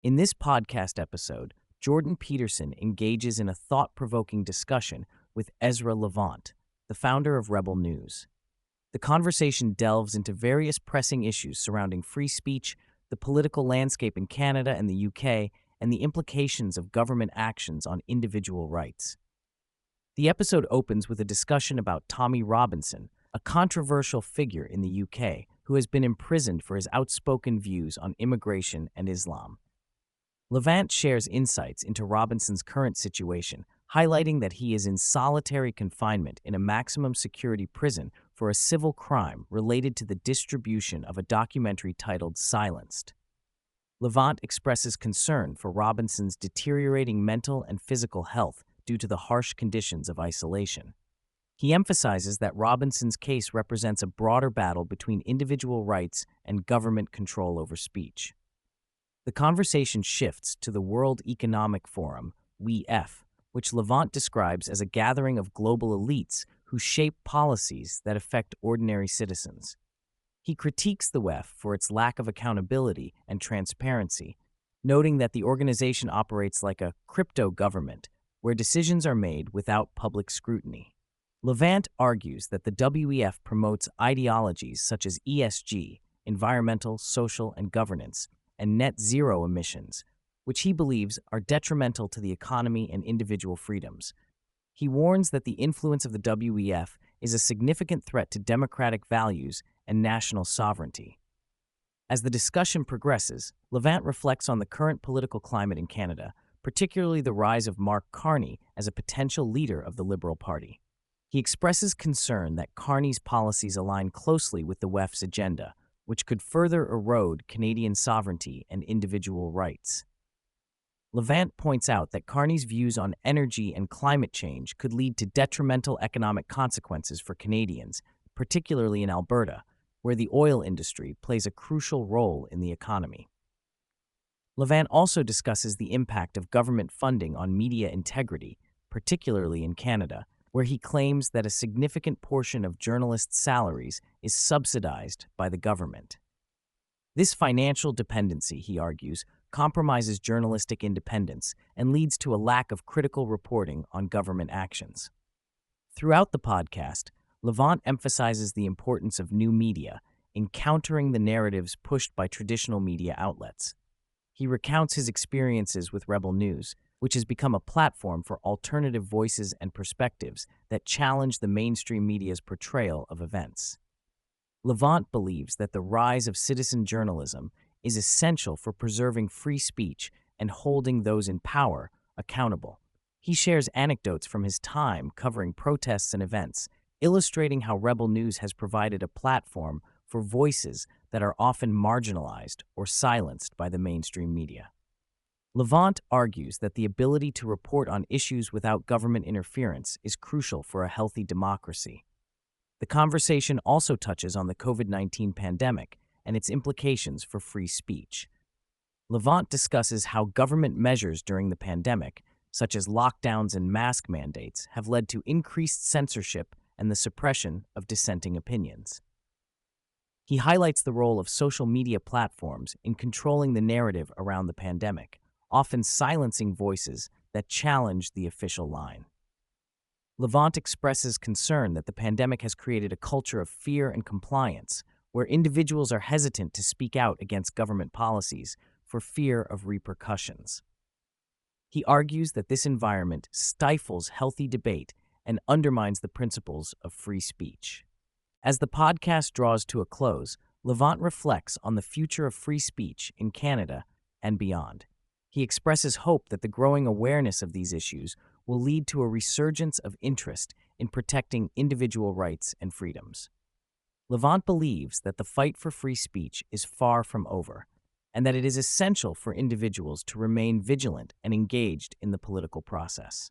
In this podcast episode, Jordan Peterson engages in a thought-provoking discussion with Ezra Levant, the founder of Rebel News. The conversation delves into various pressing issues surrounding free speech, the political landscape in Canada and the UK, and the implications of government actions on individual rights. The episode opens with a discussion about Tommy Robinson, a controversial figure in the UK who has been imprisoned for his outspoken views on immigration and Islam. Levant shares insights into Robinson's current situation, highlighting that he is in solitary confinement in a maximum security prison for a civil crime related to the distribution of a documentary titled Silenced. Levant expresses concern for Robinson's deteriorating mental and physical health due to the harsh conditions of isolation. He emphasizes that Robinson's case represents a broader battle between individual rights and government control over speech. The conversation shifts to the World Economic Forum, WEF, which Levant describes as a gathering of global elites who shape policies that affect ordinary citizens. He critiques the WEF for its lack of accountability and transparency, noting that the organization operates like a crypto government, where decisions are made without public scrutiny. Levant argues that the WEF promotes ideologies such as ESG, environmental, social, and governance, and net zero emissions, which he believes are detrimental to the economy and individual freedoms. He warns that the influence of the WEF is a significant threat to democratic values and national sovereignty. As the discussion progresses, Levant reflects on the current political climate in Canada, particularly the rise of Mark Carney as a potential leader of the Liberal Party. He expresses concern that Carney's policies align closely with the WEF's agenda, which could further erode Canadian sovereignty and individual rights. Levant points out that Carney's views on energy and climate change could lead to detrimental economic consequences for Canadians, particularly in Alberta, where the oil industry plays a crucial role in the economy. Levant also discusses the impact of government funding on media integrity, particularly in Canada, where he claims that a significant portion of journalists' salaries is subsidized by the government. This financial dependency, he argues, compromises journalistic independence and leads to a lack of critical reporting on government actions. Throughout the podcast, Levant emphasizes the importance of new media in countering the narratives pushed by traditional media outlets. He recounts his experiences with Rebel News, which has become a platform for alternative voices and perspectives that challenge the mainstream media's portrayal of events. Levant believes that the rise of citizen journalism is essential for preserving free speech and holding those in power accountable. He shares anecdotes from his time covering protests and events, illustrating how Rebel News has provided a platform for voices that are often marginalized or silenced by the mainstream media. Levant argues that the ability to report on issues without government interference is crucial for a healthy democracy. The conversation also touches on the COVID-19 pandemic and its implications for free speech. Levant discusses how government measures during the pandemic, such as lockdowns and mask mandates, have led to increased censorship and the suppression of dissenting opinions. He highlights the role of social media platforms in controlling the narrative around the pandemic, often silencing voices that challenge the official line. Levant expresses concern that the pandemic has created a culture of fear and compliance, where individuals are hesitant to speak out against government policies for fear of repercussions. He argues that this environment stifles healthy debate and undermines the principles of free speech. As the podcast draws to a close, Levant reflects on the future of free speech in Canada and beyond. He expresses hope that the growing awareness of these issues will lead to a resurgence of interest in protecting individual rights and freedoms. Levant believes that the fight for free speech is far from over, and that it is essential for individuals to remain vigilant and engaged in the political process.